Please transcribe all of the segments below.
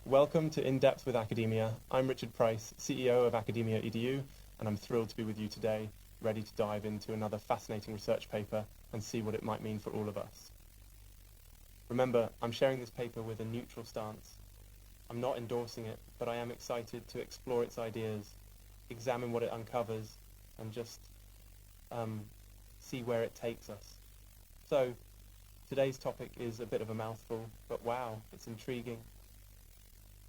Welcome to In Depth with Academia. I'm Richard Price, CEO of Academia Edu, and I'm thrilled to be with you today, ready to dive into another fascinating research paper and see what it might mean for all of us. Remember, I'm sharing this paper with a neutral stance. I'm not endorsing it, but I am excited to explore its ideas, examine what it uncovers, and just see where it takes us. So, today's topic is a bit of a mouthful, but wow, it's intriguing.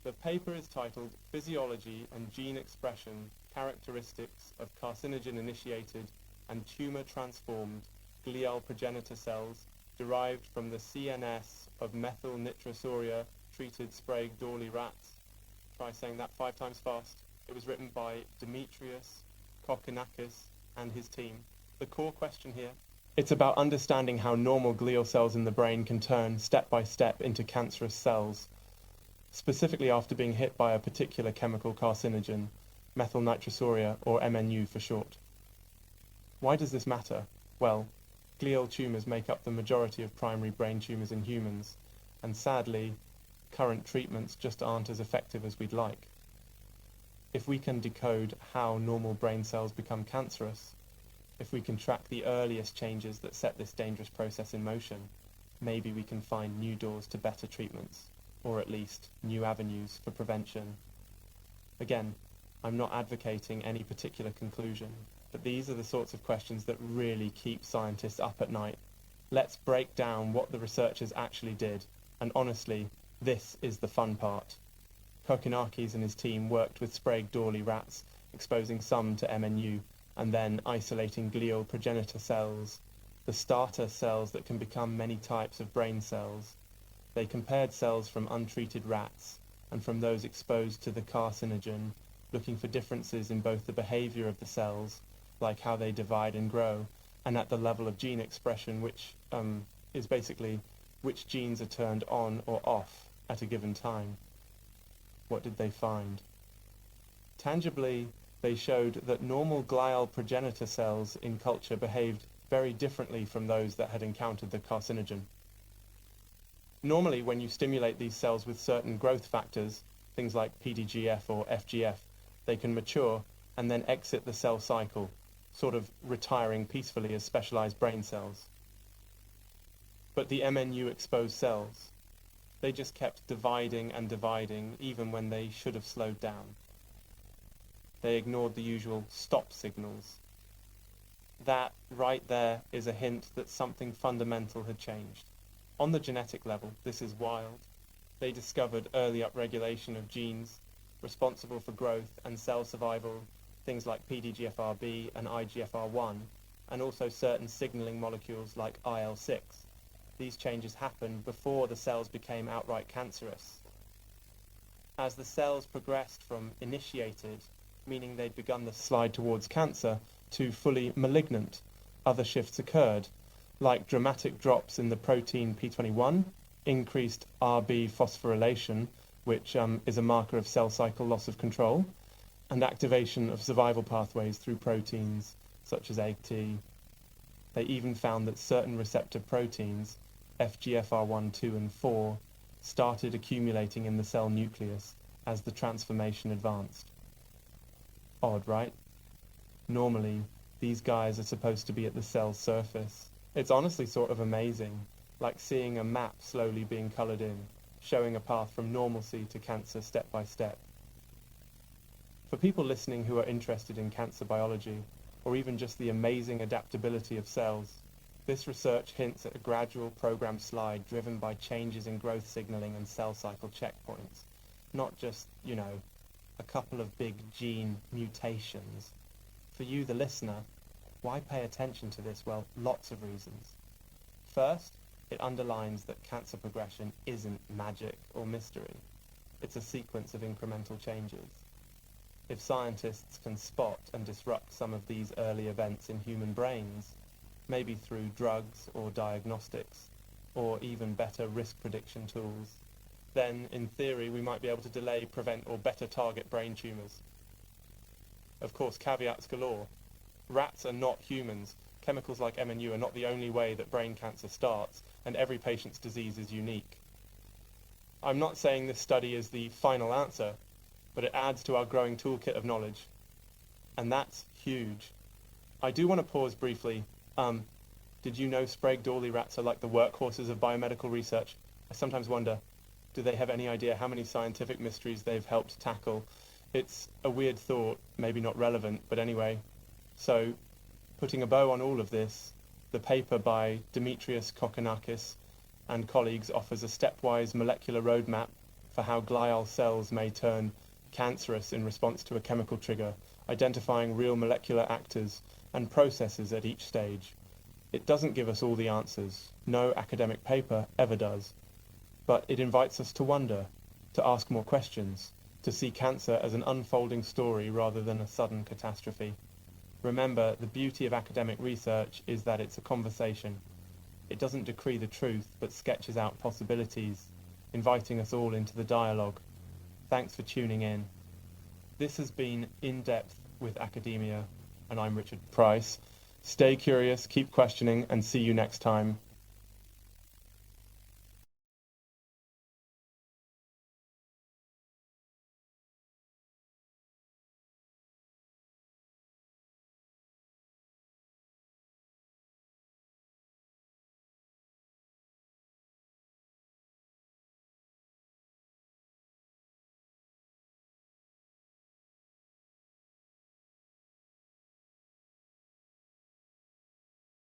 The paper is titled Physiology and Gene Expression Characteristics of Carcinogen-Initiated and Tumor-Transformed Glial Progenitor Cells Derived from the CNS of Methylnitrosourea treated Sprague-Dawley rats. Try saying that 5 times fast. It was written by Demetrius Kokonakis and his team. The core question here, it's about understanding how normal glial cells in the brain can turn step by step into cancerous cells, specifically after being hit by a particular chemical carcinogen, Methylnitrosourea, or MNU for short. Why does this matter? Well, glial tumours make up the majority of primary brain tumours in humans, and sadly, current treatments just aren't as effective as we'd like. If we can decode how normal brain cells become cancerous, if we can track the earliest changes that set this dangerous process in motion, maybe we can find new doors to better treatments, or at least new avenues for prevention. Again, I'm not advocating any particular conclusion, but these are the sorts of questions that really keep scientists up at night. Let's break down what the researchers actually did, and honestly, this is the fun part. Kokonakis and his team worked with Sprague-Dawley rats, exposing some to MNU, and then isolating glial progenitor cells, the starter cells that can become many types of brain cells. They compared cells from untreated rats and from those exposed to the carcinogen, looking for differences in both the behavior of the cells, like how they divide and grow, and at the level of gene expression, which is basically which genes are turned on or off at a given time. What did they find? Tangibly, they showed that normal glial progenitor cells in culture behaved very differently from those that had encountered the carcinogen. Normally, when you stimulate these cells with certain growth factors, things like PDGF or FGF, they can mature and then exit the cell cycle, sort of retiring peacefully as specialized brain cells. But the MNU-exposed cells, they just kept dividing and dividing even when they should have slowed down. They ignored the usual stop signals. That right there is a hint that something fundamental had changed. On the genetic level, this is wild. They discovered early upregulation of genes responsible for growth and cell survival, things like PDGFRB and IGFR1, and also certain signaling molecules like IL-6. These changes happened before the cells became outright cancerous. As the cells progressed from initiated, meaning they'd begun the slide towards cancer, to fully malignant, other shifts occurred, like dramatic drops in the protein P21, increased RB phosphorylation, which is a marker of cell cycle loss of control, and activation of survival pathways through proteins such as AT. They even found that certain receptor proteins, FGFR1, 2, and 4, started accumulating in the cell nucleus as the transformation advanced. Odd, right? Normally, these guys are supposed to be at the cell's surface. It's honestly sort of amazing, like seeing a map slowly being coloured in, showing a path from normalcy to cancer step by step. For people listening who are interested in cancer biology, or even just the amazing adaptability of cells, this research hints at a gradual programmed slide driven by changes in growth signalling and cell cycle checkpoints, not just, a couple of big gene mutations. For you, the listener, why pay attention to this? Well, lots of reasons. First, it underlines that cancer progression isn't magic or mystery. It's a sequence of incremental changes. If scientists can spot and disrupt some of these early events in human brains, maybe through drugs or diagnostics, or even better risk prediction tools, then, in theory, we might be able to delay, prevent, or better target brain tumours. Of course, caveats galore. Rats are not humans. Chemicals like MNU are not the only way that brain cancer starts, and every patient's disease is unique. I'm not saying this study is the final answer, but it adds to our growing toolkit of knowledge. And that's huge. I do want to pause briefly. Did you know Sprague-Dawley rats are like the workhorses of biomedical research? I sometimes wonder, do they have any idea how many scientific mysteries they've helped tackle? It's a weird thought, maybe not relevant, but anyway. So, putting a bow on all of this, the paper by Dimitrios Kokkinakis and colleagues offers a stepwise molecular roadmap for how glial cells may turn cancerous in response to a chemical trigger, identifying real molecular actors and processes at each stage. It doesn't give us all the answers. No academic paper ever does. But it invites us to wonder, to ask more questions, to see cancer as an unfolding story rather than a sudden catastrophe. Remember, the beauty of academic research is that it's a conversation. It doesn't decree the truth, but sketches out possibilities, inviting us all into the dialogue. Thanks for tuning in. This has been In Depth with Academia, and I'm Richard Price. Stay curious, keep questioning, and see you next time.